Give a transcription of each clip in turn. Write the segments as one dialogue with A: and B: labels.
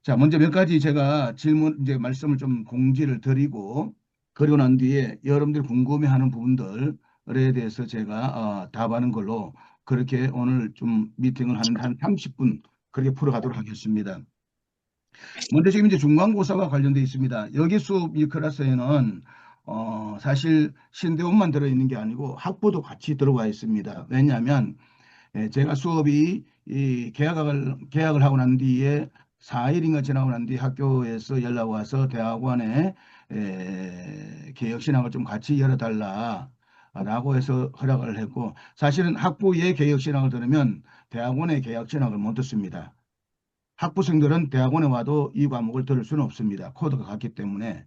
A: 자, 먼저 몇 가지 제가 이제 말씀을 좀 공지를 드리고, 그리고 난 뒤에 여러분들이 궁금해하는 부분들에 대해서 제가 답하는 걸로 그렇게 오늘 좀 미팅을 하는데 한 30분 그렇게 풀어가도록 하겠습니다. 먼저 지금 이제 중간고사와 관련되어 있습니다. 여기 수업 이 클래스에는 사실 신대원만 들어있는 게 아니고 학부도 같이 들어가 있습니다. 왜냐하면 제가 수업이 이 계약을 하고 난 뒤에 4일인가 지나고 난 뒤에 학교에서 연락 와서 대학원에 개혁 신학을 좀 같이 열어달라라고 해서 허락을 했고, 사실은 학부의 개혁 신학을 들으면 대학원의 개혁 신학을 못 듣습니다. 학부생들은 대학원에 와도 이 과목을 들을 수는 없습니다. 코드가 같기 때문에.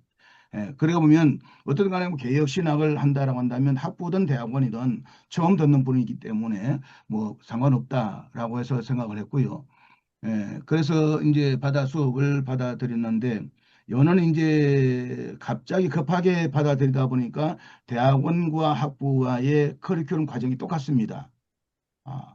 A: 그러고 보면 어떤 간에 뭐 개혁 신학을 한다라고 한다면 학부든 대학원이든 처음 듣는 분이기 때문에 뭐 상관없다라고 해서 생각을 했고요. 그래서 이제 수업을 받아들였는데, 요는 이제 갑자기 급하게 받아들이다 보니까 대학원과 학부와의 커리큘럼 과정이 똑같습니다. 아,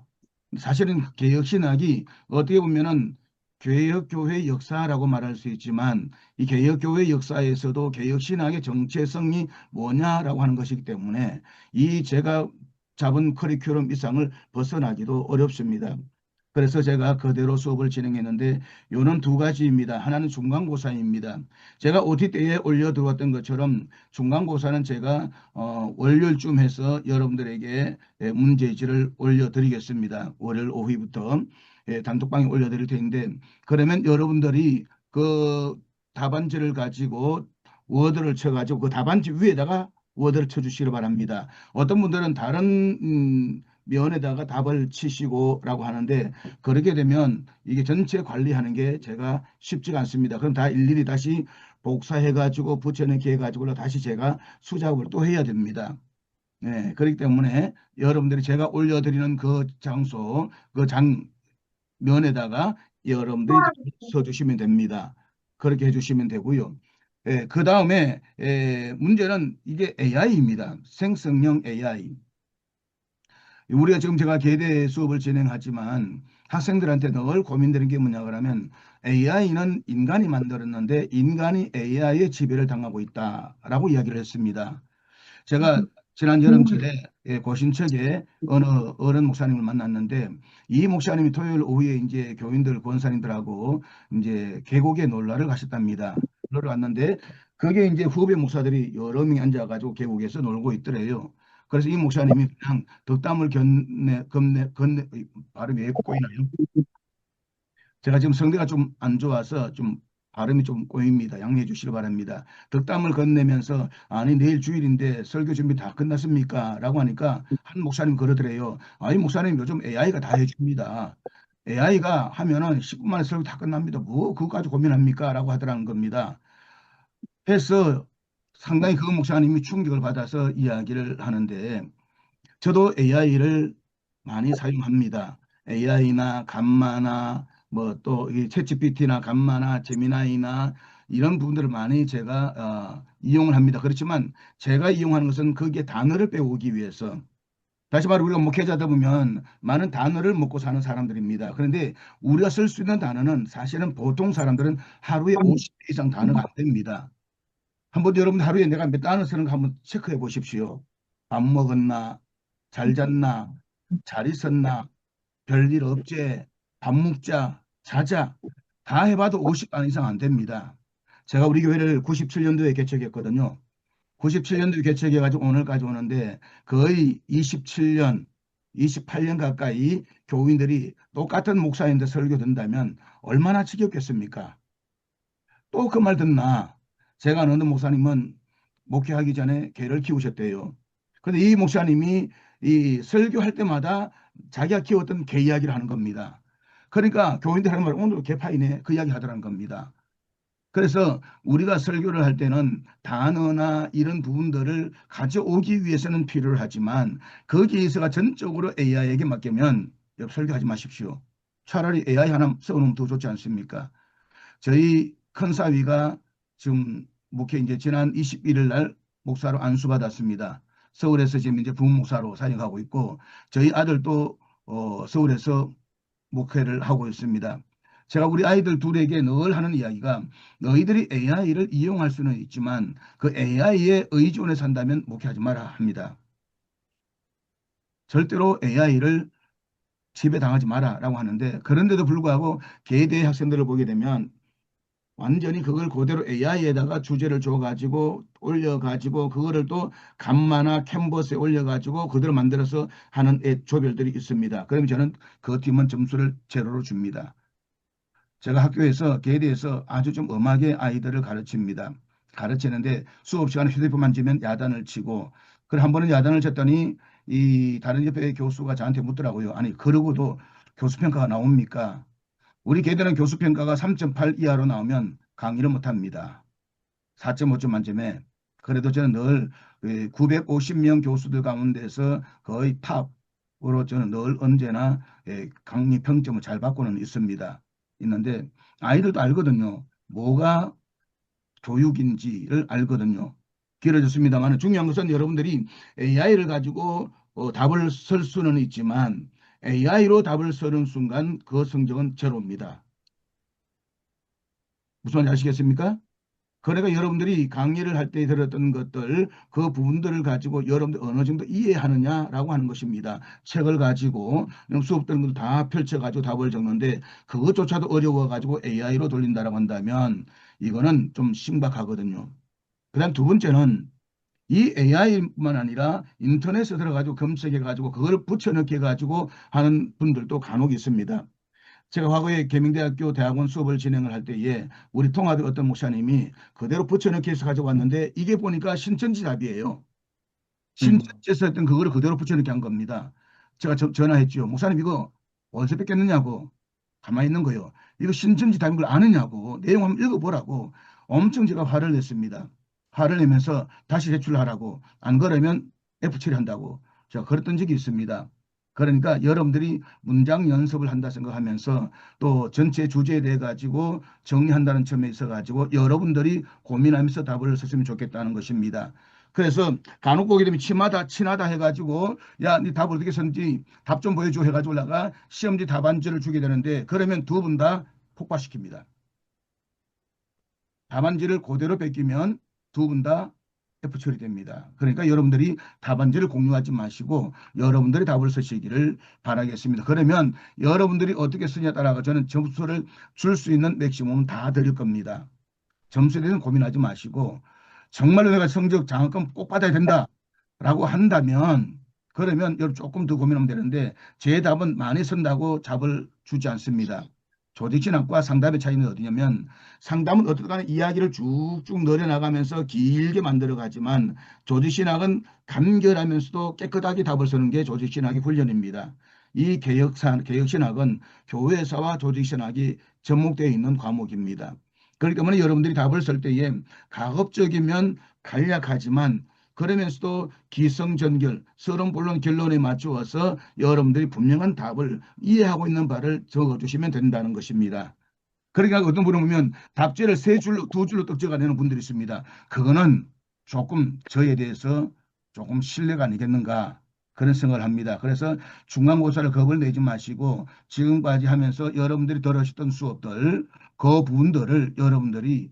A: 사실은 개혁신학이 어떻게 보면은 개혁교회 역사라고 말할 수 있지만, 이 개혁교회 역사에서도 개혁신학의 정체성이 뭐냐라고 하는 것이기 때문에 이 제가 잡은 커리큘럼 이상을 벗어나기도 어렵습니다. 그래서 제가 그대로 수업을 진행했는데, 요는 두 가지입니다. 하나는 중간고사입니다. 제가 OT 때에 올려드렸던 것처럼 중간고사는 제가 월요일쯤 해서 여러분들에게 문제지를 올려드리겠습니다. 월요일 오후부터 단톡방에 올려드릴 텐데, 그러면 여러분들이 그 답안지를 가지고 워드를 쳐가지고 그 답안지 위에다가 워드를 쳐주시기 바랍니다. 어떤 분들은 다른 면에다가 답을 치시고라고 하는데, 그렇게 되면 이게 전체 관리하는 게 제가 쉽지가 않습니다. 그럼 다 일일이 다시 복사해가지고 붙여넣기 해가지고 다시 제가 수작업을 또 해야 됩니다. 네, 그렇기 때문에 여러분들이 제가 올려드리는 그 장소, 그 장면에다가 여러분들이 써주시면 됩니다. 그렇게 해주시면 되고요. 그 다음에 문제는 이게 AI입니다. 생성형 AI. 우리가 지금 제가 계대 수업을 진행하지만 학생들한테 늘 고민되는 게 뭐냐 그러면, AI는 인간이 만들었는데 인간이 AI의 지배를 당하고 있다라고 이야기를 했습니다. 제가 지난 여름철에 고신척에 어느 어른 목사님을 만났는데, 이 목사님이 토요일 오후에 이제 교인들 권사님들하고 이제 계곡에 놀러를 가셨답니다. 놀러 갔는데 거기에 이제 후배 목사들이 여러 명이 앉아가지고 계곡에서 놀고 있더래요. 그래서 이 목사님이 그냥 덕담을 건네 발음이 왜 꼬이나요? 제가 지금 성대가 좀 안 좋아서 좀 발음이 좀 꼬입니다. 양해해 주시기 바랍니다. 덕담을 건네면서, 아니 내일 주일인데 설교 준비 다 끝났습니까? 라고 하니까 한 목사님 그러더래요. 아니 목사님, 요즘 AI가 다 해줍니다. AI가 하면은 10분 만에 설교 다 끝납니다. 뭐 그거까지 고민합니까? 라고 하더라는 겁니다. 해서 상당히 그 목사님이 충격을 받아서 이야기를 하는데, 저도 AI를 많이 사용합니다. AI나 감마나 뭐 또 챗GPT나 감마나 제미나이나 이런 부분들을 많이 제가 이용을 합니다. 그렇지만 제가 이용하는 것은 거기에 단어를 배우기 위해서. 다시 말해, 우리가 목회자다 보면 많은 단어를 먹고 사는 사람들입니다. 그런데 우리가 쓸 수 있는 단어는 사실은 보통 사람들은 하루에 50개 이상 단어가 안 됩니다. 한번 여러분 하루에 내가 몇 단어 쓰는 거 한번 체크해 보십시오. 밥 먹었나? 잘 잤나? 잘 있었나? 별일 없제? 밥 먹자? 자자? 다 해봐도 50단 이상 안 됩니다. 제가 우리 교회를 97년도에 개척했거든요. 97년도에 개척해가지고 오늘까지 오는데 거의 27년, 28년 가까이 교인들이 똑같은 목사인데 설교 듣는다면 얼마나 지겹겠습니까? 또 그 말 듣나? 제가 아는 목사님은 목회하기 전에 개를 키우셨대요. 근데 이 목사님이 이 설교할 때마다 자기가 키웠던 개 이야기를 하는 겁니다. 그러니까 교인들 하는 말, 오늘 개파이네, 그 이야기 하더라는 겁니다. 그래서 우리가 설교를 할 때는 단어나 이런 부분들을 가져오기 위해서는 필요를 하지만, 거기에서가 전적으로 AI에게 맡기면 설교하지 마십시오. 차라리 AI 하나 써놓으면 더 좋지 않습니까? 저희 큰 사위가 지금 목회 이제 지난 21일 날 목사로 안수받았습니다. 서울에서 지금 이제 부목사로 사역하고 있고, 저희 아들도 서울에서 목회를 하고 있습니다. 제가 우리 아이들 둘에게 늘 하는 이야기가 너희들이 AI를 이용할 수는 있지만 그 AI에 의존해 산다면 목회하지 마라 합니다. 절대로 AI를 지배당하지 마라라고 하는데 그런데도 불구하고 계대 학생들을 보게 되면 완전히 그걸 그대로 AI에다가 주제를 줘가지고 올려가지고 그거를 또 간마나 캔버스에 올려가지고 그대로 만들어서 하는 조별들이 있습니다. 그러면 저는 그 팀은 점수를 제로로 줍니다. 제가 학교에서 계대에서 아주 좀 엄하게 아이들을 가르칩니다. 가르치는데 수업 시간에 휴대폰 만지면 야단을 치고 그래 한 번은 야단을 쳤더니 이 다른 옆에 교수가 저한테 묻더라고요. 아니 그러고도 교수 평가가 나옵니까? 우리 계대는 교수 평가가 3.8 이하로 나오면 강의를 못합니다. 4.5점 만점에. 그래도 저는 늘 950명 교수들 가운데서 거의 탑으로 저는 늘 언제나 강의 평점을 잘 받고는 있습니다. 있는데 아이들도 알거든요. 뭐가 교육인지를 알거든요. 길어졌습니다만 중요한 것은 여러분들이 AI를 가지고 답을 쓸 수는 있지만 AI로 답을 쓰는 순간 그 성적은 제로입니다. 무슨 말인지 아시겠습니까? 그러니까 여러분들이 강의를 할 때 들었던 것들 그 부분들을 가지고 여러분들 어느 정도 이해하느냐라고 하는 것입니다. 책을 가지고 수업 들은 것도 다 펼쳐가지고 답을 적는데 그것조차도 어려워가지고 AI로 돌린다라고 한다면 이거는 좀 심각하거든요. 그다음 두 번째는 이 AI뿐만 아니라 인터넷에 들어가지고 검색해가지고 그걸 붙여넣기 해가지고 하는 분들도 간혹 있습니다. 제가 과거에 계명대학교 대학원 수업을 진행을 할 때에 우리 통합의 어떤 목사님이 그대로 붙여넣기 해서 가져왔는데 이게 보니까 신천지 답이에요. 신천지에서 했던 그거를 그대로 붙여넣기 한 겁니다. 제가 전화했죠. 목사님 이거 어디서 뺏겼느냐고. 가만히 있는 거예요. 이거 신천지 답인 걸 아느냐고. 내용 한번 읽어보라고. 엄청 제가 화를 냈습니다. 화를 내면서 다시 제출하라고. 안 그러면 F 처리한다고. 제가 그랬던 적이 있습니다. 그러니까 여러분들이 문장 연습을 한다 생각하면서 또 전체 주제에 대해 가지고 정리한다는 점에 있어 가지고 여러분들이 고민하면서 답을 썼으면 좋겠다는 것입니다. 그래서 간혹 보게 되면 친하다 해가지고 야, 네 답 어떻게 썼는지 답 좀 보여줘 해가지고 올라가 시험지 답안지를 주게 되는데 그러면 두 분 다 폭파시킵니다. 답안지를 그대로 뺏기면 두 분 다 F 처리됩니다. 그러니까 여러분들이 답안지를 공유하지 마시고 여러분들이 답을 쓰시기를 바라겠습니다. 그러면 여러분들이 어떻게 쓰냐에 따라 저는 점수를 줄 수 있는 맥시멈은 다 드릴 겁니다. 점수에 대해서는 고민하지 마시고 정말로 내가 성적 장학금 꼭 받아야 된다라고 한다면 그러면 여러분 조금 더 고민하면 되는데 제 답은 많이 쓴다고 답을 주지 않습니다. 조직신학과 상담의 차이는 어디냐면 상담은 어떻게 간에 이야기를 쭉쭉 늘어나가면서 길게 만들어 가지만 조직신학은 간결하면서도 깨끗하게 답을 쓰는 게 조직신학의 훈련입니다. 이 개혁신학은 교회사와 조직신학이 접목되어 있는 과목입니다. 그렇기 때문에 여러분들이 답을 쓸 때에 가급적이면 간략하지만 그러면서도 기성전결, 서론본론 결론에 맞추어서 여러분들이 분명한 답을 이해하고 있는 바를 적어주시면 된다는 것입니다. 그러니까 어떤 분은 보면 답지를 세 줄로, 두 줄로 떡 적어내는 분들이 있습니다. 그거는 조금 저에 대해서 조금 신뢰가 아니겠는가 그런 생각을 합니다. 그래서 중간고사를 겁을 내지 마시고 지금까지 하면서 여러분들이 들으셨던 수업들 그 부분들을 여러분들이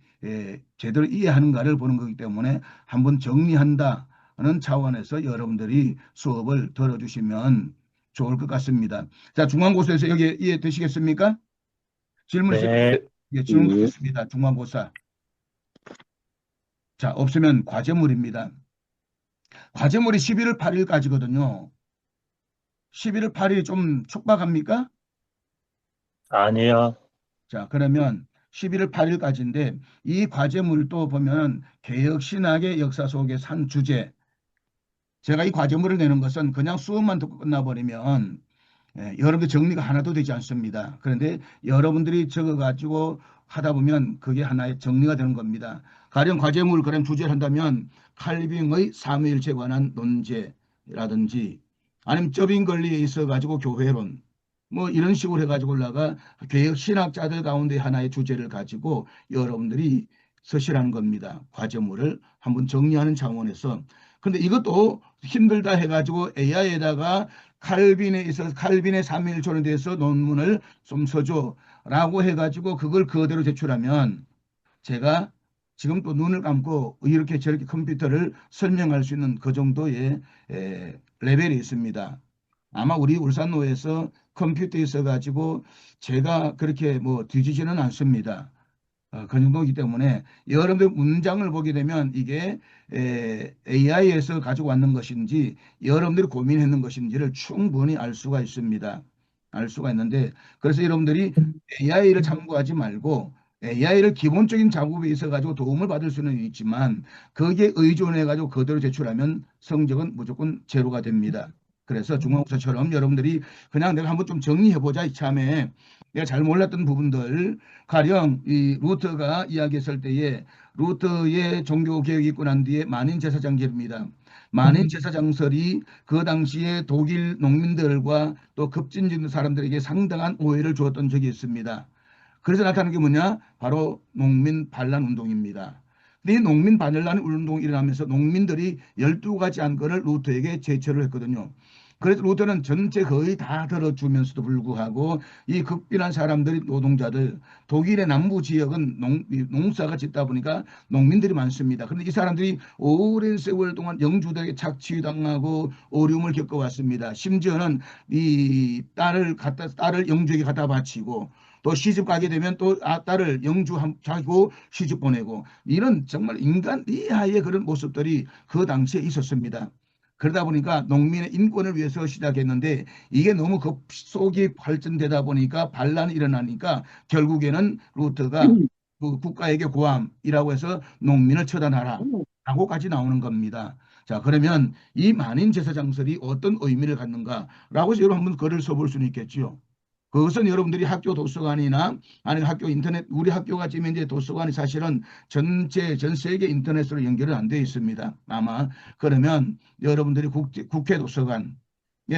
A: 제대로 이해하는가를 보는 거기 때문에 한번 정리한다는 차원에서 여러분들이 수업을 들어주시면 좋을 것 같습니다. 자, 중간고사에서 여기 이해되시겠습니까? 질문 있으면
B: 네,
A: 예, 질문 받겠습니다. 중간고사. 자, 없으면 과제물입니다. 과제물이 11월 8일까지거든요. 11월 8일이 좀 촉박합니까?
B: 아니요.
A: 자, 그러면 11월 8일까지인데 이 과제물도 보면 개혁신학의 역사 속의 산 주제. 제가 이 과제물을 내는 것은 그냥 수업만 듣고 끝나버리면 여러분들 정리가 하나도 되지 않습니다. 그런데 여러분들이 적어가지고 하다 보면 그게 하나의 정리가 되는 겁니다. 가령 과제물 그럼 주제를 한다면 칼빙의 삼위일체에 관한 논제라든지 아니면 접인 권리에 있어 가지고 교회론 뭐 이런 식으로 해가지고 올라가 개혁 신학자들 가운데 하나의 주제를 가지고 여러분들이 서시라는 겁니다. 과제물을 한번 정리하는 차원에서. 근데 이것도 힘들다 해가지고 AI에다가 칼빈에 있어서 칼빈의 삼위일체론에 대해서 논문을 좀 써줘 라고 해가지고 그걸 그대로 제출하면 제가 지금 또 눈을 감고 이렇게 저렇게 컴퓨터를 설명할 수 있는 그 정도의 레벨이 있습니다. 아마 우리 울산노에서 컴퓨터 있어가지고 제가 그렇게 뭐 뒤지지는 않습니다. 그 정도이기 때문에 여러분들 문장을 보게 되면 이게 AI에서 가지고 왔는 것인지 여러분들이 고민했는 것인지를 충분히 알 수가 있습니다. 알 수가 있는데 그래서 여러분들이 AI를 참고하지 말고 AI를 기본적인 작업에 있어 가지고 도움을 받을 수는 있지만 거기에 의존해 가지고 그대로 제출하면 성적은 무조건 제로가 됩니다. 그래서 중간고사처럼 여러분들이 그냥 내가 한번 좀 정리해 보자 이참에 내가 잘 몰랐던 부분들 가령 이 루터가 이야기했을 때에 루터의 종교 개혁이 있고 난 뒤에 만인제사장제입니다. 만인제사장설이 그 당시에 독일 농민들과 또 급진진 사람들에게 상당한 오해를 주었던 적이 있습니다. 그래서 나타나는 게 뭐냐? 바로 농민 반란 운동입니다. 근데 이 농민 반란 운동이 일어나면서 농민들이 12가지 안건을 루터에게 제출을 했거든요. 그래서 루터는 전체 거의 다 들어주면서도 불구하고 이 극빈한 사람들이 노동자들 독일의 남부 지역은 농사가 짙다 보니까 농민들이 많습니다. 그런데 이 사람들이 오랜 세월 동안 영주들에게 착취당하고 어려움을 겪어왔습니다. 심지어는 이 딸을 영주에게 갖다 바치고 또 시집 가게 되면 또 딸을 자고 시집 보내고 이런 정말 인간 이하의 그런 모습들이 그 당시에 있었습니다. 그러다 보니까 농민의 인권을 위해서 시작했는데 이게 너무 급속히 발전되다 보니까 반란이 일어나니까 결국에는 루터가 그 국가에게 고함이라고 해서 농민을 처단하라 라고까지 나오는 겁니다. 자, 그러면 이 만인 제사장설이 어떤 의미를 갖는가라고 해서 여러분 한번 글을 써볼 수는 있겠지요. 그것은 여러분들이 학교 도서관이나 아니면 학교 인터넷 우리 학교가 지금 이제 도서관이 사실은 전 세계 인터넷으로 연결은 안 되어 있습니다. 아마 그러면 여러분들이 국회 도서관에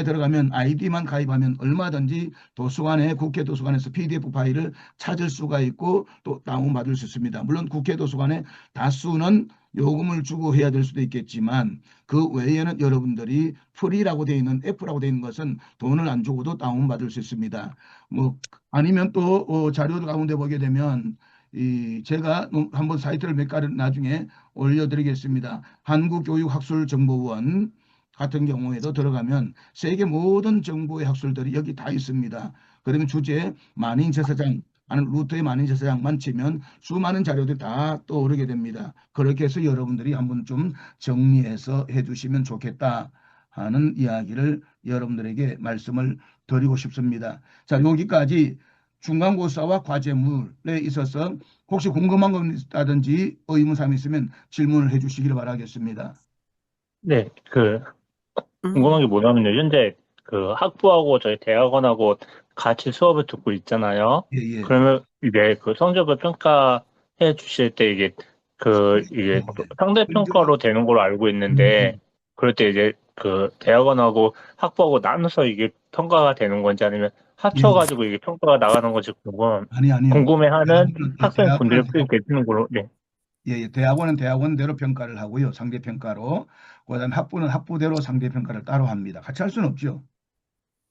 A: 들어가면 아이디만 가입하면 얼마든지 도서관에 국회 도서관에서 PDF 파일을 찾을 수가 있고 또 다운받을 수 있습니다. 물론 국회 도서관에 다수는 요금을 주고 해야 될 수도 있겠지만 그 외에는 여러분들이 프리라고 되어 있는 애프라고 되어 있는 것은 돈을 안 주고도 다운받을 수 있습니다. 뭐 아니면 또 자료 가운데 보게 되면 이 제가 한번 사이트를 몇 가지 나중에 올려드리겠습니다. 한국교육학술정보원 같은 경우에도 들어가면 세계 모든 정보의 학술들이 여기 다 있습니다. 그러면 주제 만인제사장 하는 루터의 만인제사장만 치면 수많은 자료들이 다 떠오르게 됩니다. 그렇게 해서 여러분들이 한번 좀 정리해서 해주시면 좋겠다 하는 이야기를 여러분들에게 말씀을 드리고 싶습니다. 자, 여기까지 중간고사와 과제물에 있어서 혹시 궁금한 건 있다든지 의문사항이 있으면 질문을 해주시기를 바라겠습니다.
B: 네,
C: 음,
B: 궁금한 게 뭐냐면요. 현재 학부하고 저희 대학원하고 같이 수업을 듣고 있잖아요.
A: 예, 예.
B: 그러면 이게 성적을 평가해 주실 때 이게 또 상대 평가로 되는 걸로 알고 있는데, 그럴 때 이제 대학원하고 학부하고 나눠서 이게 평가가 되는 건지 아니면
A: 예.
B: 합쳐가지고 이게 평가가 나가는 건지
A: 아니요.
B: 궁금해하는 학생분들이
A: 대학원은
B: 꽤 계시는 걸로, 네.
A: 예, 예. 대학원은 대학원대로 평가를 하고요. 상대평가로. 그다음에 학부는 학부대로 상대평가를 따로 합니다. 같이 할 수는 없죠.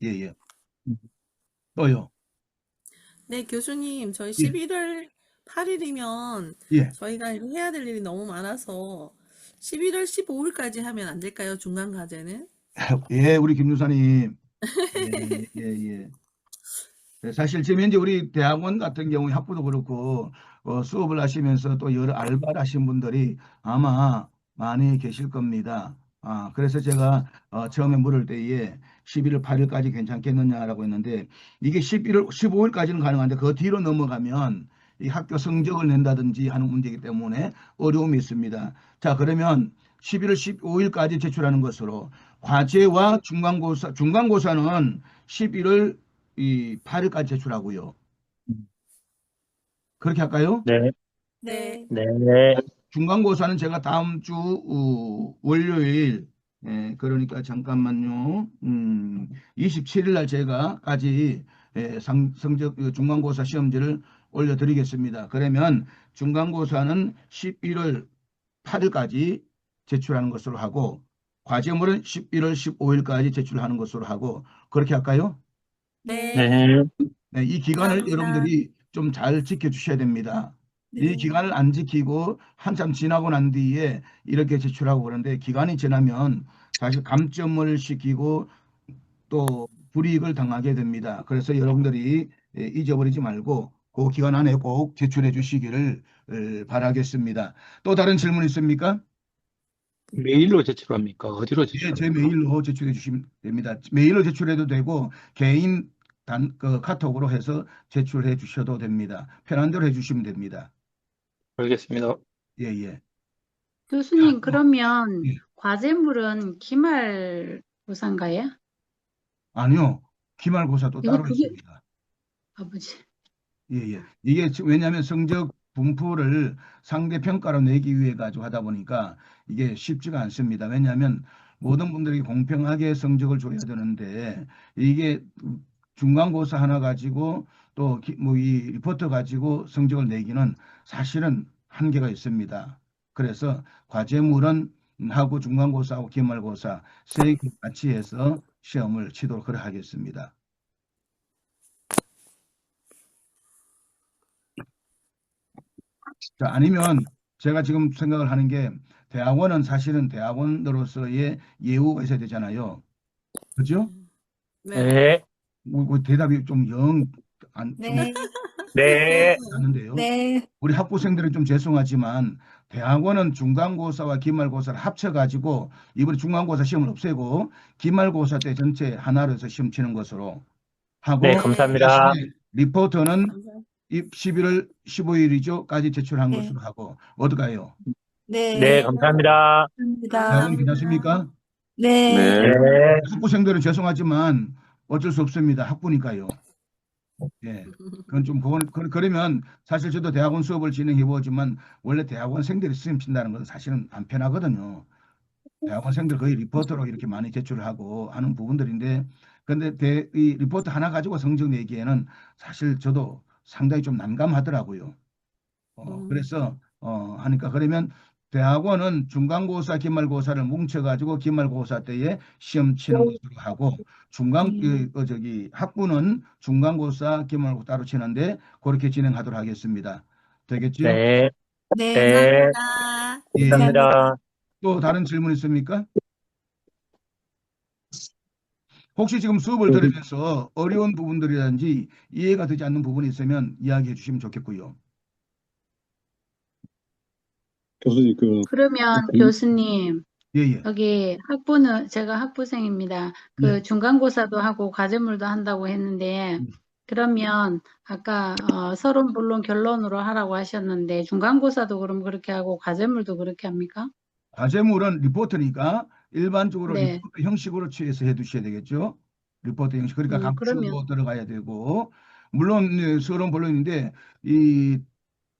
A: 예, 예. 또요.
C: 네, 교수님, 저희
A: 예,
C: 11월 8일이면
A: 예.
C: 저희가 해야 될 일이 너무 많아서 11월 15일까지 하면 안 될까요? 중간 과제는?
A: 예, 우리 김 유사님. 예, 예, 예. 네, 사실 지금 현재 우리 대학원 같은 경우 학부도 그렇고 수업을 하시면서 또 여러 알바를 하신 분들이 아마 많이 계실 겁니다. 그래서 제가 처음에 물을 때에 11월 8일까지 괜찮겠느냐라고 했는데 이게 11월 15일까지는 가능한데 그 뒤로 넘어가면 이 학교 성적을 낸다든지 하는 문제이기 때문에 어려움이 있습니다. 자, 그러면 11월 15일까지 제출하는 것으로 과제와 중간고사는 11월 이 8일까지 제출하고요. 그렇게 할까요?
B: 네,
C: 네.
B: 네,
A: 중간고사는 제가 다음 주 월요일 그러니까 잠깐만요. 27일 날 제가까지 성적 중간고사 시험지를 올려드리겠습니다. 그러면 중간고사는 11월 8일까지 제출하는 것으로 하고 과제물은 11월 15일까지 제출하는 것으로 하고 그렇게 할까요?
C: 네.
B: 네.
A: 네, 이 기간을
C: 감사합니다.
A: 여러분들이 좀 잘 지켜주셔야 됩니다. 이
C: 네.
A: 기간을 안 지키고 한참 지나고 난 뒤에 이렇게 제출하고 그러는데 기간이 지나면 사실 감점을 시키고 또 불이익을 당하게 됩니다. 그래서 여러분들이 잊어버리지 말고 그 기간 안에 꼭 제출해 주시기를 바라겠습니다. 또 다른 질문 있습니까?
D: 메일로 제출합니까? 어디로
A: 예, 제
D: 제출합니까?
A: 메일로 제출해 주시면 됩니다. 메일로 제출해도 되고 개인 카톡으로 해서 제출해 주셔도 됩니다. 편한 대로 해 주시면 됩니다.
D: 알겠습니다.
A: 예, 예.
E: 교수님,
A: 또,
E: 그러면
A: 예.
E: 과제물은 기말고사인가요?
A: 아니요. 기말고사도
E: 이거
A: 따로
E: 그게
A: 있습니다.
E: 아버지.
A: 예, 예. 이게 왜냐하면 성적 분포를 상대 평가로 내기 위해 가지고 하다 보니까 이게 쉽지가 않습니다. 왜냐하면 모든 분들이 공평하게 성적을 줘야 되는데 이게 중간고사 하나 가지고 또 뭐 이 리포트 가지고 성적을 내기는 사실은 한계가 있습니다. 그래서 과제물은 하고 중간고사하고 기말고사 세 개 같이 해서 시험을 치도록 하겠습니다. 자, 아니면 제가 지금 생각을 하는 게 대학원은 사실은 대학원으로서의 예우가 있어야 되잖아요. 그죠?
C: 네.
B: 네,
A: 뭐 대답이 좀 좀
F: 네,
B: 네,
A: 않는데요.
F: 네,
A: 우리 학부생들은 좀 죄송하지만 대학원은 중간고사와 기말고사를 합쳐가지고 이번에 중간고사 시험을 없애고 기말고사 때 전체 하나로 해서 시험 치는 것으로 하고
B: 네,
F: 네.
B: 감사합니다.
A: 대신에 리포트는
C: 감사합니다.
A: 11월 15일이죠.까지 제출한
F: 네.
A: 것으로 하고 어떨까요?
B: 네,
F: 네,
B: 감사합니다.
F: 감사합니다.
A: 대학원 괜찮습니까?
F: 네,
B: 네,
A: 학부생들은 죄송하지만 어쩔 수 없습니다. 학부니까요. 예. 그건 좀 그러면 사실 저도 대학원 수업을 진행해 보지만 원래 대학원생들이 시험 친다는 건 사실은 안 편하거든요. 대학원생들 거의 리포트로 이렇게 많이 제출을 하고 하는 부분들인데 근데 이 리포트 하나 가지고 성적 내기에는 사실 저도 상당히 좀 난감하더라고요. 그래서 하니까 그러면 대학원은 중간고사, 기말고사를 뭉쳐가지고 기말고사 때에 시험 치는 것으로 하고 학부는 중간고사, 기말고사 따로 치는데 그렇게 진행하도록 하겠습니다. 되겠지요?
B: 네,
F: 네,
B: 네,
C: 감사합니다.
A: 예, 예.
B: 감사합니다.
A: 또 다른 질문 있습니까? 혹시 지금 수업을 들으면서 어려운 부분들이라든지 이해가 되지 않는 부분이 있으면 이야기해 주시면 좋겠고요.
D: 교수님,
E: 그러면 교수님,
A: 예, 예.
E: 여기 제가 학부생입니다.
A: 네.
E: 중간고사도 하고 과제물도 한다고 했는데,
A: 음.
E: 그러면 아까 서론, 본론, 결론으로 하라고 하셨는데, 중간고사도 그럼 그렇게 하고 과제물도 그렇게 합니까?
A: 과제물은 리포트니까 일반적으로
E: 네.
A: 리포트 형식으로 취해서 해 두셔야 되겠죠. 리포트 형식. 그러니까
E: 그러면
A: 감추고 들어가야 되고 물론 서론 본론인데 이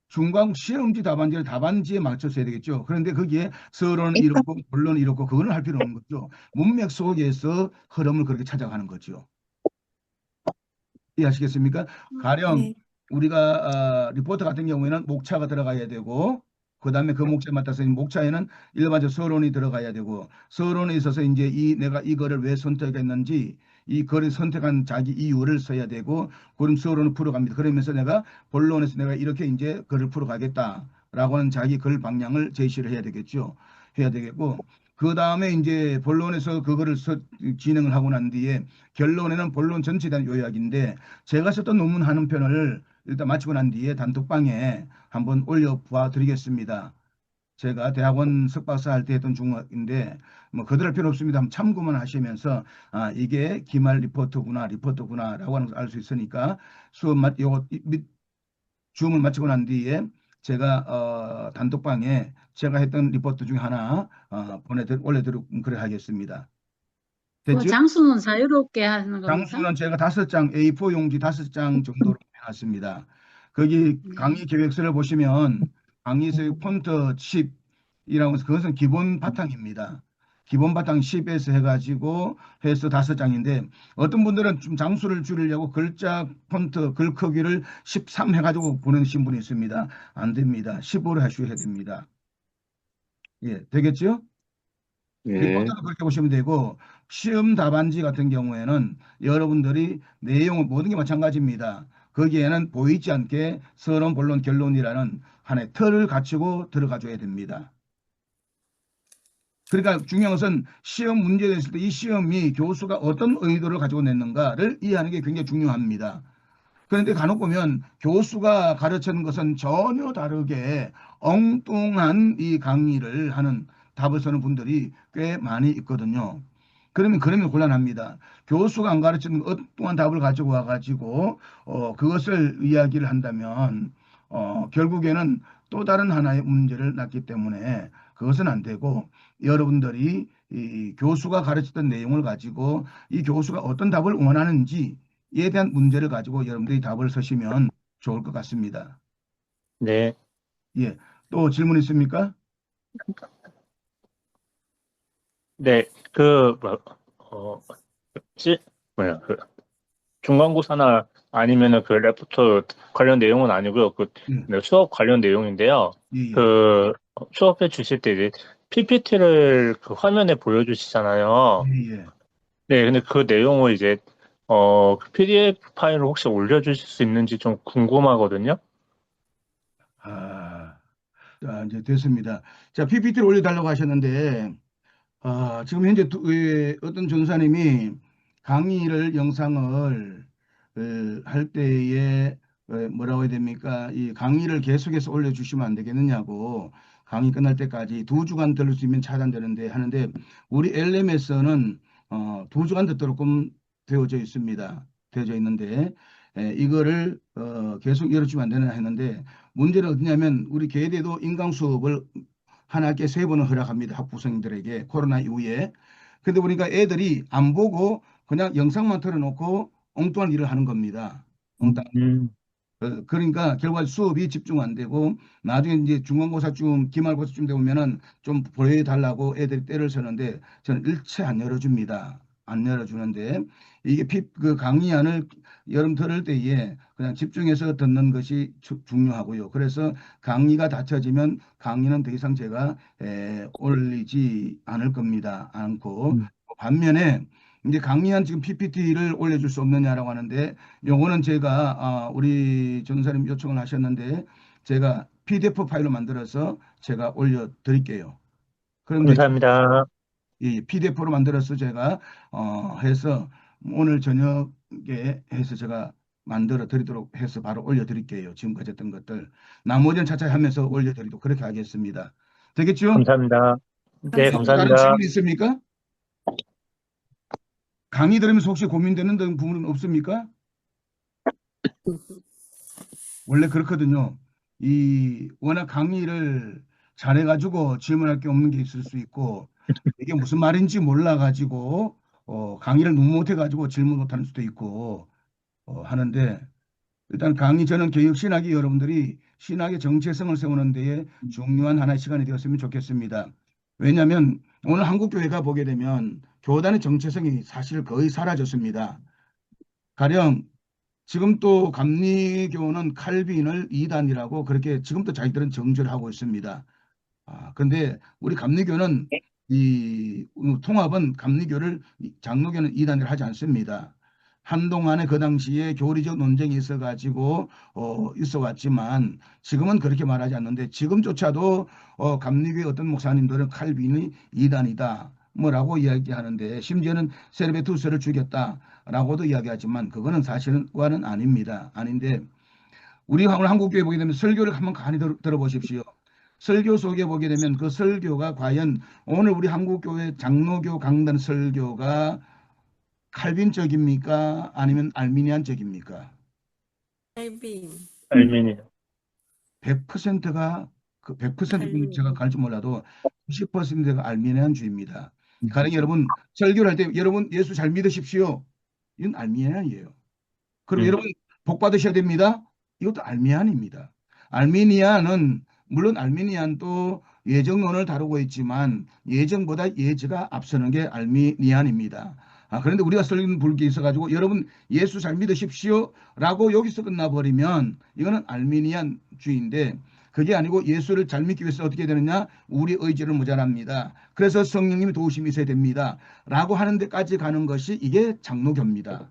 A: 중간 시험지 답안지를 답안지에 맞춰서 해야 되겠죠. 그런데 거기에 서론은 이렇고 본론은 이렇고 그거는 할 필요 없는 거죠. 문맥 속에서 흐름을 그렇게 찾아가는 거죠. 이해하시겠습니까? 가령
F: 네,
A: 우리가 리포트 같은 경우에는 목차가 들어가야 되고 그다음에 그 목차에 맞춰서 이 목차에는 일반적 서론이 들어가야 되고 서론에 있어서 이제 내가 이거를 왜 선택했는지 이 거를 선택한 자기 이유를 써야 되고 그럼 서론을 풀어갑니다. 그러면서 내가 본론에서 내가 이렇게 이제 글을 풀어가겠다라고 하는 자기 글 방향을 제시를 해야 되겠죠. 해야 되겠고 그 다음에 이제 본론에서 그거를 진행을 하고 난 뒤에 결론에는 본론 전체에 대한 요약인데 제가 썼던 논문 하는 편을 일단 마치고 난 뒤에 단톡방에 한번 올려봐 드리겠습니다. 제가 대학원 석박사 할 때 했던 중학인데 뭐 그들할 필요 없습니다. 한번 참고만 하시면서 아 이게 기말 리포트구나라고 하는 걸 알 수 있으니까 수업 요거 줌을 마치고 난 뒤에 제가 단톡방에 제가 했던 리포트 중에 하나 올려드리고 그래 하겠습니다. 됐죠?
E: 장수는 자유롭게 하는 겁니까?
A: 장수는 제가 5장 A4 용지 5장 정도로 해놨습니다. 거기 강의 계획서를 보시면 강의서의 폰트 10이라고 해서 그것은 기본 바탕입니다. 기본 바탕 10에서 해가지고 해서 5장인데 어떤 분들은 좀 장수를 줄이려고 글자 폰트 글 크기를 13 해가지고 보내신 분이 있습니다. 안 됩니다. 15로 하셔야 됩니다. 예, 되겠죠?
D: 네.
A: 리포트도 그렇게 보시면 되고 시험 답안지 같은 경우에는 여러분들이 내용은 모든 게 마찬가지입니다. 거기에는 보이지 않게 서론, 본론, 결론이라는 하나의 틀을 갖추고 들어가 줘야 됩니다. 그러니까 중요한 것은 시험 문제가 있을 때 이 시험이 교수가 어떤 의도를 가지고 냈는가를 이해하는 게 굉장히 중요합니다. 그런데 간혹 보면 교수가 가르치는 것은 전혀 다르게 엉뚱한 이 강의를 하는 답을 쓰는 분들이 꽤 많이 있거든요. 그러면 곤란합니다. 교수가 안 가르치는 엉뚱한 답을 가지고 와가지고 그것을 이야기를 한다면 결국에는 또 다른 하나의 문제를 낳기 때문에 그것은 안 되고 여러분들이 이 교수가 가르쳤던 내용을 가지고 이 교수가 어떤 답을 원하는지에 대한 문제를 가지고 여러분들이 답을 쓰시면 좋을 것 같습니다.
B: 네.
A: 예. 또 질문 있습니까?
B: 네. 뭐야, 중간고사나 아니면은 그 레포트 관련 내용은 아니고요.
A: 예.
B: 네, 수업 관련 내용인데요.
A: 예, 예.
B: 수업해 주실 때 이제 PPT를 그 화면에 보여주시잖아요.
A: 예, 예.
B: 네, 근데 그 내용을 이제 그 PDF 파일을 혹시 올려주실 수 있는지 좀 궁금하거든요.
A: 자, 이제 됐습니다. 자, PPT를 올려달라고 하셨는데, 지금 현재 어떤 전사님이 강의를 영상을 할 때에 뭐라고 해야 됩니까? 이 강의를 계속해서 올려주시면 안 되겠느냐고 강의 끝날 때까지 2주간 들을 수 있으면 차단되는데 하는데 우리 LMS는 2주간 듣도록끔 되어져 있습니다. 되어져 있는데 이거를 계속 열어주면 안 되나 했는데 문제는 어디냐면 우리 계대도 인강 수업을 한 학기에 3번을 허락합니다. 학부생들에게 코로나 이후에. 근데 보니까 애들이 안 보고 그냥 영상만 틀어놓고 엉뚱한 일을 하는 겁니다. 그러니까 결과 수업이 집중 안 되고 나중에 이제 중간고사쯤 기말고사쯤 되면은 좀 보여달라고 애들이 때를 서는데 저는 일체 안 열어줍니다. 안 열어주는데 이게 그 강의안을 여름 들을 때에 그냥 집중해서 듣는 것이 중요하고요. 그래서 강의가 닫혀지면 강의는 더 이상 제가 올리지 않을 겁니다. 않고 반면에 이제 강의안 지금 PPT를 올려줄 수 없느냐라고 하는데 요거는 제가 우리 전사님 요청을 하셨는데 제가 PDF 파일로 만들어서 제가 올려드릴게요. 그럼 이제
B: 감사합니다.
A: 이 PDF로 만들어서 제가 해서 오늘 저녁에 해서 제가 만들어 드리도록 해서 바로 올려드릴게요. 지금까지 했던 것들 나머지는 차차히 하면서 올려드리도록 그렇게 하겠습니다. 되겠죠?
B: 감사합니다. 네,
A: 다른
B: 감사합니다.
A: 질문 있습니까? 강의 들으면서 혹시 고민되는 부분은 없습니까? 원래 그렇거든요. 워낙 강의를 잘해가지고 질문할 게 없는 게 있을 수 있고 이게 무슨 말인지 몰라가지고 강의를 너무 못해가지고 질문 못하는 수도 있고 하는데 일단 강의 저는 교육 신학이 여러분들이 신학의 정체성을 세우는 데에 중요한 하나의 시간이 되었으면 좋겠습니다. 왜냐하면 오늘 한국교회가 보게 되면 교단의 정체성이 사실 거의 사라졌습니다. 가령 지금 또 감리교는 칼빈을 이단이라고 그렇게 지금도 자기들은 정죄를 하고 있습니다. 근데 우리 감리교는 이 통합은 감리교를 장로교는 이단을 하지 않습니다. 한동안에 그 당시에 교리적 논쟁이 있어가지고 있어왔지만 지금은 그렇게 말하지 않는데 지금조차도 감리교의 어떤 목사님들은 칼빈이 이단이다 뭐라고 이야기하는데 심지어는 세르베투스를 죽였다라고도 이야기하지만 그거는 사실과는 아닙니다. 아닌데 우리 오늘 한국교회 보게 되면 설교를 한번 간이 들어보십시오. 설교 속에 보게 되면 그 설교가 과연 오늘 우리 한국교회 장로교 강단 설교가 칼빈적입니까? 아니면 알미니안적입니까?
C: 칼빈.
B: 알미니.
A: 100%가 그 100% 제가 갈지 몰라도 90%가 알미니안주의입니다. 가령 여러분 설교를 할 때 여러분 예수 잘 믿으십시오. 이건 알미니안이에요. 그리고 여러분 복 받으셔야 됩니다. 이것도 알미니안입니다. 알미니안은 물론 알미니안도 예정론을 다루고 있지만 예정보다 예지가 앞서는 게 알미니안입니다. 그런데 우리가 설교는 불게 있어가지고 여러분 예수 잘 믿으십시오 라고 여기서 끝나버리면 이거는 알미니안주의인데 그게 아니고 예수를 잘 믿기 위해서 어떻게 되느냐? 우리 의지는 모자랍니다. 그래서 성령님이 도우심이 있어야 됩니다. 라고 하는 데까지 가는 것이 이게 장로교입니다.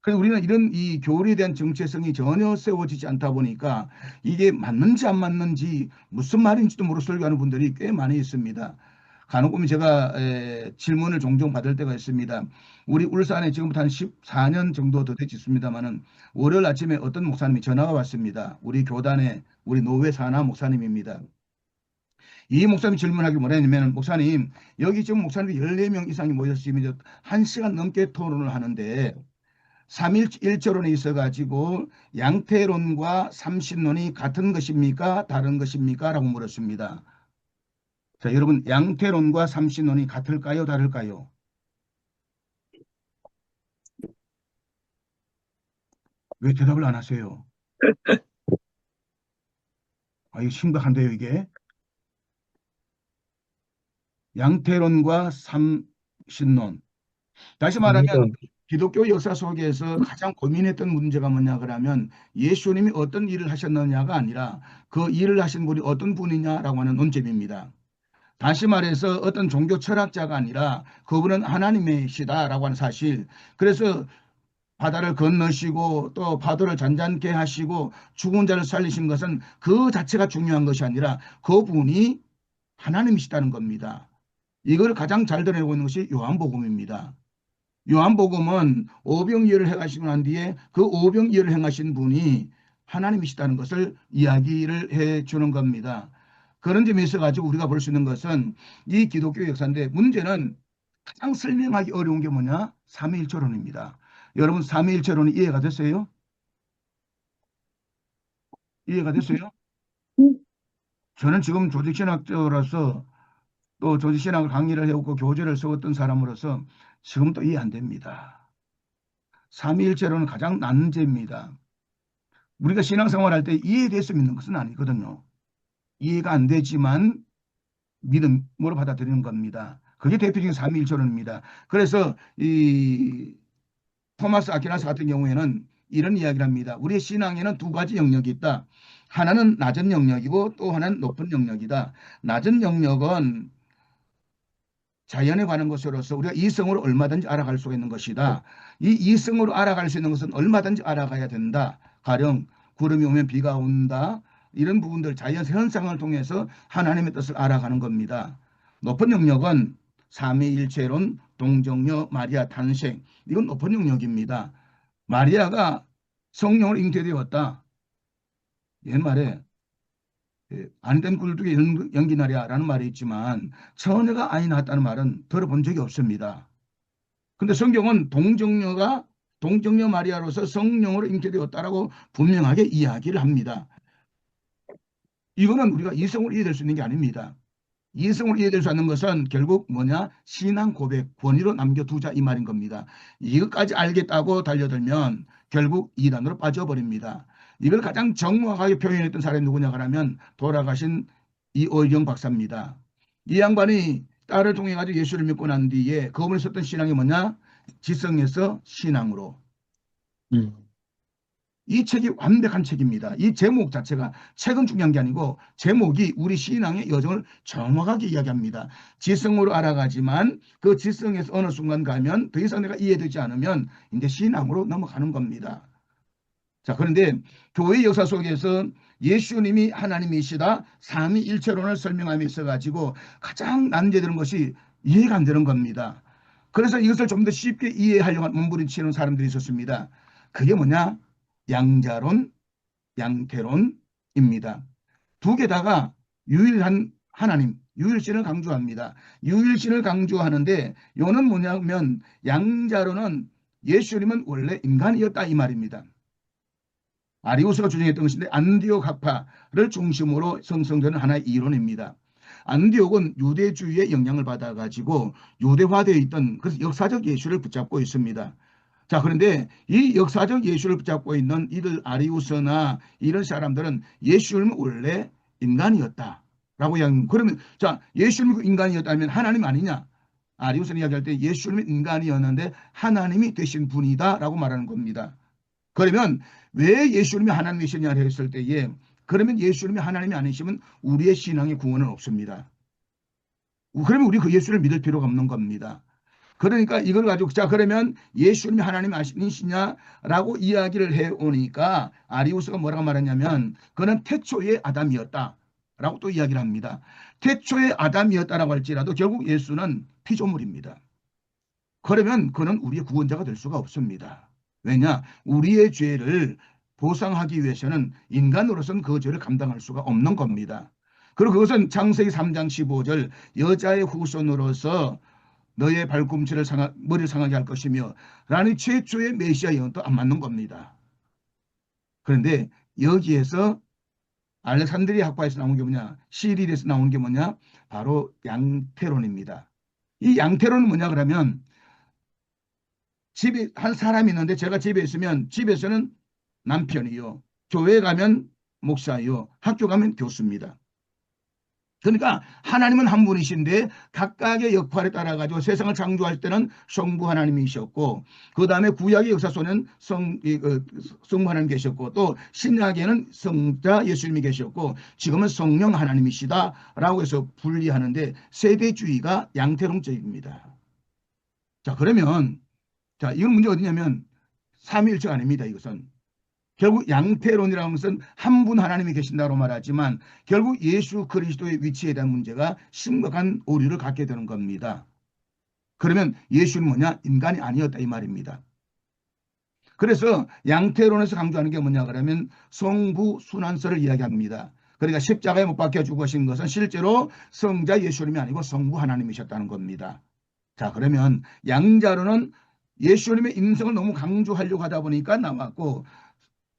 A: 그래서 우리는 이런 이 교리에 대한 정체성이 전혀 세워지지 않다 보니까 이게 맞는지 안 맞는지 무슨 말인지도 모르고 설교하는 분들이 꽤 많이 있습니다. 간혹 보면 제가 질문을 종종 받을 때가 있습니다. 우리 울산에 지금부터 한 14년 정도 더 되지 있습니다만은 월요일 아침에 어떤 목사님이 전화가 왔습니다. 우리 교단의 우리 노회 산하 목사님입니다. 이 목사님이 질문하기 뭐냐면 목사님 여기 지금 목사님이 14명 이상이 모여서 지금 이제 1시간 넘게 토론을 하는데 3일절론이 있어가지고 양태론과 삼신론이 같은 것입니까? 다른 것입니까? 라고 물었습니다. 자, 여러분 양태론과 삼신론이 같을까요? 다를까요? 왜 대답을 안 하세요? 아, 이거 심각한데요, 이게. 양태론과 삼신론. 다시 말하면 기독교 역사 속에서 가장 고민했던 문제가 뭐냐 그러면 예수님이 어떤 일을 하셨느냐가 아니라 그 일을 하신 분이 어떤 분이냐라고 하는 논점입니다. 다시 말해서 어떤 종교 철학자가 아니라 그분은 하나님이시다라고 하는 사실. 그래서 바다를 건너시고 또 파도를 잔잔케 하시고 죽은 자를 살리신 것은 그 자체가 중요한 것이 아니라 그분이 하나님이시다는 겁니다. 이걸 가장 잘 드러내고 있는 것이 요한복음입니다. 요한복음은 오병이어를 행하시고 난 뒤에 그 오병이어를 행하신 분이 하나님이시다는 것을 이야기를 해주는 겁니다. 그런 점에 있어 가지고 우리가 볼 수 있는 것은 이 기독교 역사인데 문제는 가장 설명하기 어려운 게 뭐냐? 삼위일체론입니다. 여러분 삼위일체론이 이해가 됐어요? 이해가 됐어요? 저는 지금 조직신학자로서 또 조직신학을 강의를 해오고 교재를 써왔던 사람으로서 지금도 이해 안 됩니다. 삼위일체론은 가장 난제입니다. 우리가 신앙생활할 때 이해돼서 믿는 것은 아니거든요. 이해가 안 되지만 믿음으로 받아들이는 겁니다. 그게 대표적인 삼위일체론입니다. 그래서 이 토마스 아퀴나스 같은 경우에는 이런 이야기를 합니다. 우리의 신앙에는 두 가지 영역이 있다. 하나는 낮은 영역이고 또 하나는 높은 영역이다. 낮은 영역은 자연에 관한 것으로서 우리가 이성으로 얼마든지 알아갈 수가 있는 것이다. 이 이성으로 알아갈 수 있는 것은 얼마든지 알아가야 된다. 가령 구름이 오면 비가 온다. 이런 부분들 자연 현상을 통해서 하나님의 뜻을 알아가는 겁니다. 높은 영역은 삼위일체론, 동정녀, 마리아 탄생. 이건 높은 영역입니다. 마리아가 성령을 잉태되었다. 옛말에 안된 굴뚝에 연기 나랴라는 말이 있지만 처녀가 아이 낳았다는 말은 들어본 적이 없습니다. 근데 성경은 동정녀 마리아로서 성령으로 잉태되었다라고 분명하게 이야기를 합니다. 이거는 우리가 이성으로 이해될 수 있는 게 아닙니다. 이성으로 이해될 수 있는 것은 결국 뭐냐? 신앙 고백, 권위로 남겨두자 이 말인 겁니다. 이것까지 알겠다고 달려들면 결국 이단으로 빠져버립니다. 이걸 가장 정확하게 표현했던 사람이 누구냐 하면 돌아가신 이오일영 박사입니다. 이 양반이 딸을 통해 가지고 예수를 믿고 난 뒤에 그분이 썼던 신앙이 뭐냐? 지성에서 신앙으로. 이 책이 완벽한 책입니다. 이 제목 자체가 책은 중요한 게 아니고 제목이 우리 신앙의 여정을 정확하게 이야기합니다. 지성으로 알아가지만 그 지성에서 어느 순간 가면 더 이상 내가 이해되지 않으면 이제 신앙으로 넘어가는 겁니다. 자, 그런데 교회 역사 속에서 예수님이 하나님이시다 삼위일체론을 설명함에 있어 가지고 가장 난제되는 것이 이해가 안 되는 겁니다. 그래서 이것을 좀 더 쉽게 이해하려고 몸부림치는 사람들이 있었습니다. 그게 뭐냐? 양자론, 양태론입니다. 두 개 다가 유일한 하나님, 유일신을 강조합니다. 유일신을 강조하는데 이거는 뭐냐면 양자론은 예수님은 원래 인간이었다 이 말입니다. 아리우스가 주장했던 것인데 안디옥 학파를 중심으로 형성되는 하나의 이론입니다. 안디옥은 유대주의의 영향을 받아가지고 유대화되어 있던 그래서 역사적 예수를 붙잡고 있습니다. 자, 그런데 이 역사적 예수를 붙잡고 있는 이들 아리우스나 이런 사람들은 예수님은 원래 인간이었다라고 이야기합니다. 그러면 자, 예수님이 인간이었다면 하나님 아니냐? 아리우스는 이야기할 때 예수님이 인간이었는데 하나님이 되신 분이다라고 말하는 겁니다. 그러면 왜 예수님이 하나님이시냐 했을 때에 그러면 예수님이 하나님이 아니시면 우리의 신앙의 구원은 없습니다. 그러면 우리 그 예수를 믿을 필요가 없는 겁니다. 그러니까 이걸 가지고 자 그러면 예수님이 하나님 아니시냐라고 이야기를 해오니까 아리우스가 뭐라고 말했냐면 그는 태초의 아담이었다라고 또 이야기를 합니다. 태초의 아담이었다라고 할지라도 결국 예수는 피조물입니다. 그러면 그는 우리의 구원자가 될 수가 없습니다. 왜냐? 우리의 죄를 보상하기 위해서는 인간으로서는 그 죄를 감당할 수가 없는 겁니다. 그리고 그것은 창세기 3장 15절 여자의 후손으로서 너의 발꿈치를 머리를 상하게 할 것이며 라는 최초의 메시아 예언도 안 맞는 겁니다. 그런데 여기에서 알렉산드리아 학파에서 나온 게 뭐냐? 시리에서 나온 게 뭐냐? 바로 양태론입니다. 이 양태론은 뭐냐 그러면 집에 한 사람이 있는데 제가 집에 있으면 집에서는 남편이요. 교회 가면 목사요. 학교 가면 교수입니다. 그러니까 하나님은 한 분이신데 각각의 역할에 따라 가지고 세상을 창조할 때는 성부 하나님이셨고 그 다음에 구약의 역사 속에는 성부 하나님 계셨고 또 신약에는 성자 예수님이 계셨고 지금은 성령 하나님이시다라고 해서 분리하는데 세대주의가 양태론적입니다. 자 그러면 자 이건 문제 어디냐면 삼위일체가 아닙니다. 이것은. 결국 양태론이라는 것은 한 분 하나님이 계신다고 말하지만 결국 예수 그리스도의 위치에 대한 문제가 심각한 오류를 갖게 되는 겁니다. 그러면 예수는 뭐냐? 인간이 아니었다 이 말입니다. 그래서 양태론에서 강조하는 게 뭐냐 그러면 성부 순환설을 이야기합니다. 그러니까 십자가에 못 박혀 죽으신 것은 실제로 성자 예수님이 아니고 성부 하나님이셨다는 겁니다. 자 그러면 양자로는 예수님의 인성을 너무 강조하려고 하다 보니까 나왔고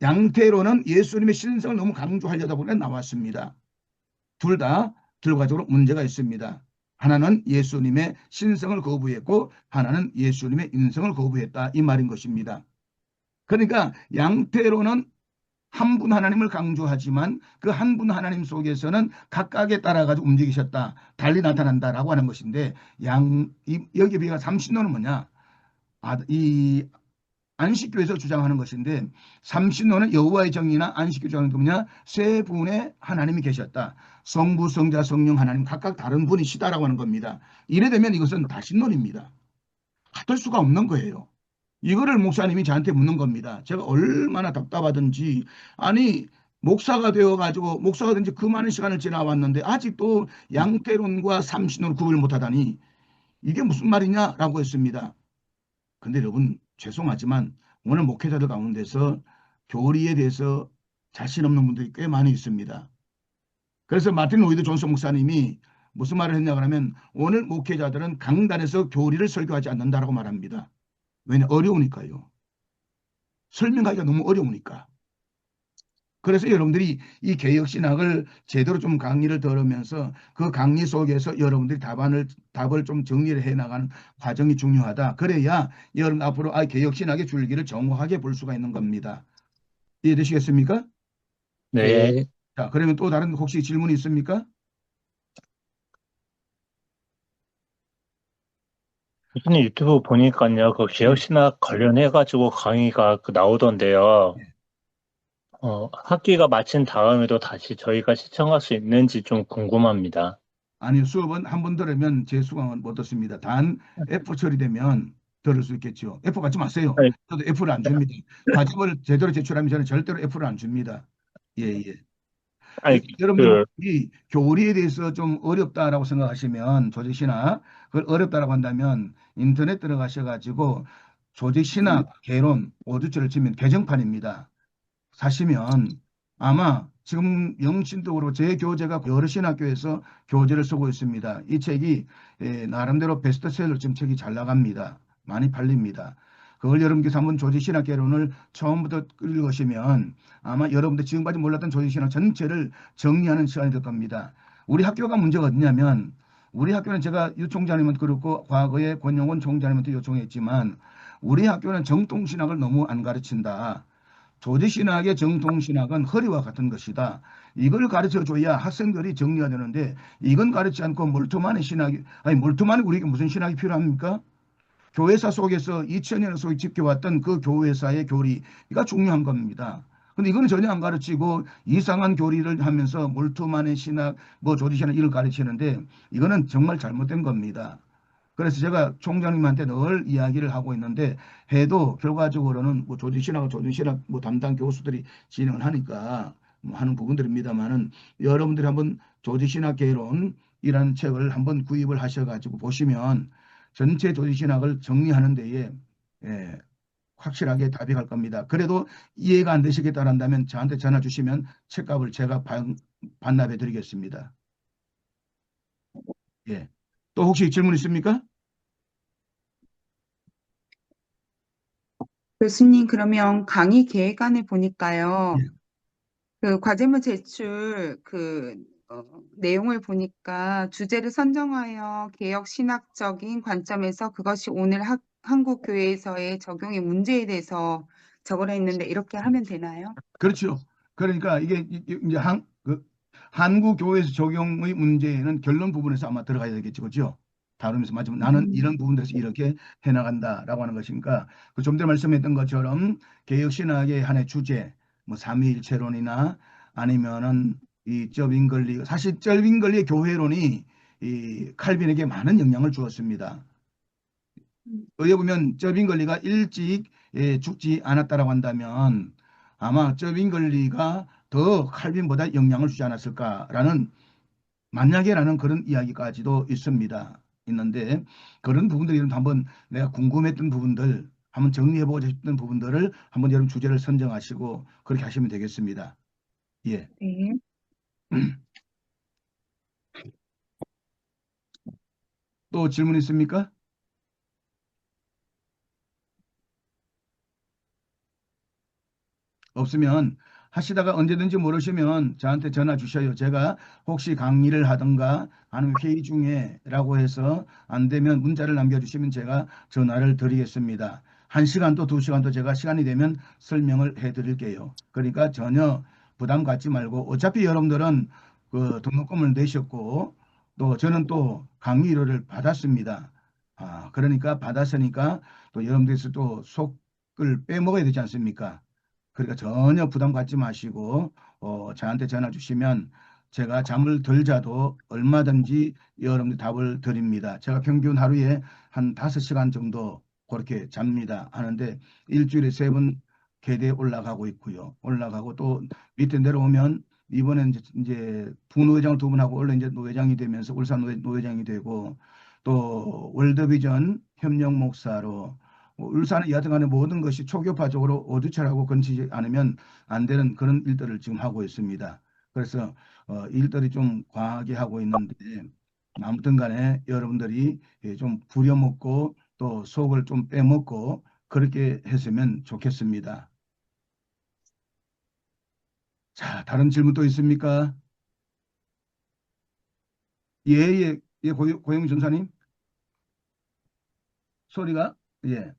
A: 양태로는 예수님의 신성을 너무 강조하려다 보니까 나왔습니다. 둘 다 결과적으로 문제가 있습니다. 하나는 예수님의 신성을 거부했고 하나는 예수님의 인성을 거부했다 이 말인 것입니다. 그러니까 양태로는 한 분 하나님을 강조하지만 그 한 분 하나님 속에서는 각각에 따라 가지고 움직이셨다. 달리 나타난다라고 하는 것인데 여기에 비해 삼신론은 뭐냐? 이 안식교에서 주장하는 것인데 삼신론은 여호와의 정의나 안식교 주장하는 게 뭐냐? 세 분의 하나님이 계셨다. 성부, 성자, 성령 하나님 각각 다른 분이시다라고 하는 겁니다. 이래 되면 이것은 다신론입니다. 같을 수가 없는 거예요. 이거를 목사님이 저한테 묻는 겁니다. 제가 얼마나 답답하든지 아니 목사가 되어가지고 목사가 된 지 그 많은 시간을 지나왔는데 아직도 양태론과 삼신론을 구별 못하다니 이게 무슨 말이냐라고 했습니다. 근데 여러분 죄송하지만 오늘 목회자들 가운데서 교리에 대해서 자신 없는 분들이 꽤 많이 있습니다. 그래서 마틴 로이드 존슨 목사님이 무슨 말을 했냐 그러면 오늘 목회자들은 강단에서 교리를 설교하지 않는다라고 말합니다. 왜냐? 어려우니까요. 설명하기가 너무 어려우니까. 그래서 여러분들이 이 개혁신학을 제대로 좀 강의를 들으면서 그 강의 속에서 여러분들이 답을 좀 정리를 해나가는 과정이 중요하다. 그래야 여러분 앞으로 개혁신학의 줄기를 정확하게 볼 수가 있는 겁니다. 이해되시겠습니까?
B: 네.
A: 자, 그러면 또 다른 혹시 질문이 있습니까?
B: 교수님 유튜브 보니까요, 그 개혁신학 관련해가지고 강의가 나오던데요. 학기가 마친 다음에도 다시 저희가 시청할 수 있는지 좀 궁금합니다.
A: 아니요, 수업은 한 번 들으면 제 수강은 못 듣습니다. 단 F 처리되면 들을 수 있겠죠. F 받지 마세요.
B: 네.
A: 저도 F를 안 줍니다. 과정을 제대로 제출하면 저는 절대로 F를 안 줍니다. 예.
B: 아니,
A: 여러분들 이 교리에 대해서 좀 어렵다라고 생각하시면 조직신학 그걸 어렵다라고 한다면 인터넷 들어가셔가지고 조직신학 개론 5주째를 치면 개정판입니다. 사시면 아마 지금 영신도로 제 교재가 여러 신학교에서 교재를 쓰고 있습니다. 이 책이 나름대로 베스트셀러 지금 책이 잘 나갑니다. 많이 팔립니다. 그걸 여러분께서 한번 조직신학개론을 처음부터 읽으시면 아마 여러분들 지금까지 몰랐던 조직신학 전체를 정리하는 시간이 될 겁니다. 우리 학교가 문제가 어디냐면 우리 학교는 제가 유 총장님한테 그렇고 과거에 권영원 총장님한테 요청했지만 우리 학교는 정통신학을 너무 안 가르친다. 조직신학의 정통신학은 허리와 같은 것이다. 이걸 가르쳐줘야 학생들이 정리가 되는데 이건 가르치지 않고 몰투만의 신학이 몰투만이 우리에게 무슨 신학이 필요합니까? 교회사 속에서 2000년을 속에 지켜왔던 그 교회사의 교리가 중요한 겁니다. 근데 이거는 전혀 안 가르치고 이상한 교리를 하면서 몰투만의 신학, 뭐 조지신학 이걸 가르치는데 이거는 정말 잘못된 겁니다. 그래서 제가 총장님한테 늘 이야기를 하고 있는데 해도 결과적으로는 뭐 조지신학, 조준신학 뭐 담당 교수들이 진행을 하니까 뭐 하는 부분들입니다만은 여러분들이 한번 조지신학 개론이라는 책을 한번 구입을 하셔가지고 보시면 전체 조지신학을 정리하는 데에 예, 확실하게 답이 갈 겁니다. 그래도 이해가 안 되시겠다 한다면 저한테 전화 주시면 책값을 제가 반납해 드리겠습니다. 예. 또 혹시 질문 있습니까?
F: 교수님, 그러면 강의 계획안에 보니까요,
A: 예.
F: 그 과제물 제출 내용을 보니까 주제를 선정하여 개혁 신학적인 관점에서 그것이 오늘 한국 교회에서의 적용의 문제에 대해서 적으라 했는데 이렇게 하면 되나요?
A: 그렇죠. 그러니까 이게 이제 한국 교회에서 적용의 문제는 결론 부분에서 아마 들어가야 되겠죠. 그죠? 다루면서 맞으면 나는 이런 부분에서 이렇게 해나간다라고 하는 것이니까 그 좀 전에 말씀했던 것처럼 개혁신학의 하나의 주제, 뭐 삼위일체론이나 아니면은 이 쩌빙글리, 사실 쩌빙글리의 교회론이 이 칼빈에게 많은 영향을 주었습니다. 어디에 보면 쩌빙글리가 일찍 죽지 않았다라고 한다면 아마 쩌빙글리가 더 칼빈보다 영향을 주지 않았을까라는 만약에라는 그런 이야기까지도 있습니다. 있는데 그런 부분들이 한번 내가 궁금했던 부분들 한번 정리해보고 싶던 부분들을 한번 여러분 주제를 선정하시고 그렇게 하시면 되겠습니다. 예.
F: 네.
A: 또 질문 있습니까? 없으면 하시다가 언제든지 모르시면 저한테 전화 주셔요. 제가 혹시 강의를 하든가 아니면 회의 중에라고 해서 안 되면 문자를 남겨주시면 제가 전화를 드리겠습니다. 1시간도 2시간도 제가 시간이 되면 설명을 해드릴게요. 그러니까 전혀 부담 갖지 말고 어차피 여러분들은 그 등록금을 내셨고 또 저는 또 강의료를 받았습니다. 그러니까 받았으니까 또 여러분들께서 또 속을 빼먹어야 되지 않습니까? 그러니까 전혀 부담 갖지 마시고 저한테 전화 주시면 제가 잠을 덜 자도 얼마든지 여러분들 답을 드립니다. 제가 평균 하루에 한 5시간 정도 그렇게 잡니다. 하는데 일주일에 3번 계대에 올라가고 있고요. 올라가고 또 밑에 내려오면 이번에 이제 부노회장을 2번 하고 원래 이제 노회장이 되면서 울산 노회장이 되고 또 월드비전 협력 목사로 뭐 울산의 여하튼간에 모든 것이 초교파적으로 어두철하고 건치지 않으면 안 되는 그런 일들을 지금 하고 있습니다. 그래서 일들이 좀 과하게 하고 있는데 아무튼 간에 여러분들이 좀 부려먹고 또 속을 좀 빼먹고 그렇게 했으면 좋겠습니다. 자, 다른 질문 또 있습니까? 예, 예, 예, 고영 전사님. 소리가, 예,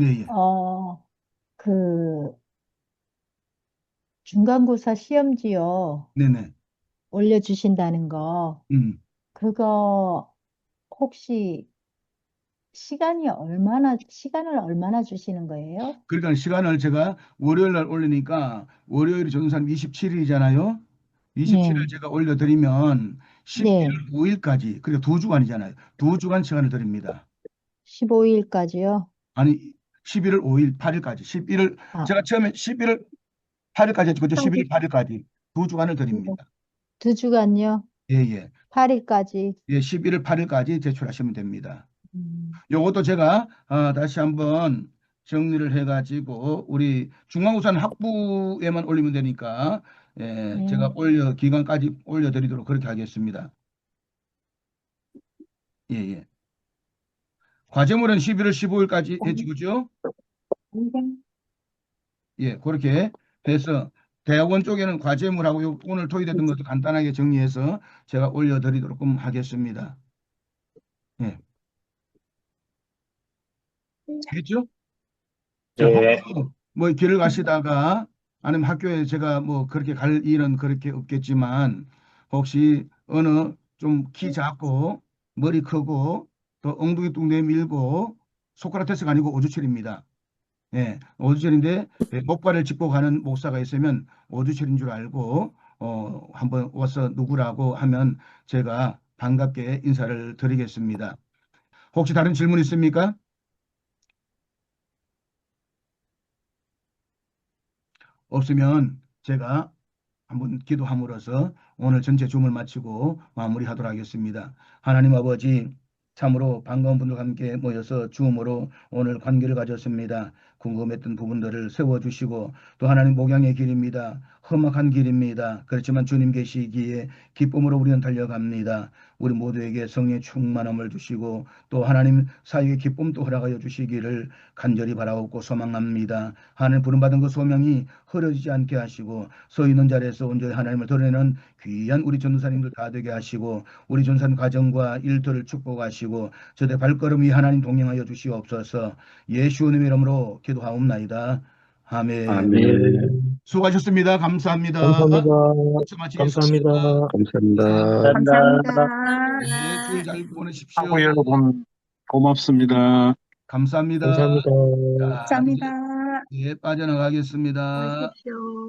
A: 예, 예.
G: 그 중간고사 시험지요.
A: 네네.
G: 올려주신다는 거.
A: 음.
G: 그거 혹시 시간을 얼마나 주시는 거예요?
A: 그러니까 시간을 제가 월요일 날 올리니까 월요일이 전산 27일이잖아요. 27일
G: 네,
A: 제가 올려드리면 11월
G: 네.
A: 5일까지, 그러니까 2주간이잖아요. 2주간 시간을 드립니다.
G: 15일까지요?
A: 아니, 11월 5일, 8일까지. 11월,
G: 아,
A: 제가 처음에 11월 8일까지 했죠. 그죠? 11월 8일까지. 2주간을 드립니다.
G: 2주간요?
A: 예, 예.
G: 8일까지.
A: 예, 11월 8일까지 제출하시면 됩니다.
G: 음,
A: 요것도 제가 다시 한번 정리를 해가지고 우리 중간고사는 학부에만 올리면 되니까 제가
G: 네.
A: 기간까지 올려드리도록 그렇게 하겠습니다. 예, 예. 과제물은 11월 15일까지 해주고죠. 예, 그렇게 해서 대학원 쪽에는 과제물하고 오늘 토의됐던 것도 간단하게 정리해서 제가 올려드리도록 하겠습니다. 예. 됐죠? 자,
B: 네.
A: 혹시 뭐 길을 가시다가 아니면 학교에 제가 뭐 그렇게 갈 일은 그렇게 없겠지만 혹시 어느 좀 키 작고 머리 크고 또 엉덩이 뚝 내밀고 소크라테스가 아니고 오주철입니다. 예, 오주철인데 목발을 짚고 가는 목사가 있으면 오주철인 줄 알고 한번 와서 누구라고 하면 제가 반갑게 인사를 드리겠습니다. 혹시 다른 질문 있습니까? 없으면 제가 한번 기도함으로써 오늘 전체 줌을 마치고 마무리하도록 하겠습니다. 하나님 아버지, 참으로 반가운 분들과 함께 모여서 줌으로 오늘 관계를 가졌습니다. 궁금했던 부분들을 세워주시고 또 하나님 목양의 길입니다. 험악한 길입니다. 그렇지만 주님 계시기에 기쁨으로 우리는 달려갑니다. 우리 모두에게 성령의 충만함을 주시고 또 하나님 사역의 기쁨도 허락하여 주시기를 간절히 바라옵고 소망합니다. 하나님 부름받은 그 소명이 흐려지지 않게 하시고 서 있는 자리에서 온전히 하나님을 드러내는 귀한 우리 전도사님들 다 되게 하시고 우리 전도사님 가정과 일터를 축복하시고 저들의 발걸음이 하나님 동행하여 주시옵소서. 예수님의 이름으로 기도하옵나이다. 아멘.
D: 아멘.
A: 수고하셨습니다. 감사합니다.
D: 감사합니다.
A: 마치겠습니다.
D: 감사합니다. 감사합니다.
F: 감사합니다.
A: 네, 주일 잘 보내십시오.
D: 하고 여러분 고맙습니다.
A: 감사합니다.
D: 감사합니다.
A: 자,
F: 감사합니다.
A: 예, 빠져나가겠습니다.
E: 수고하십시오.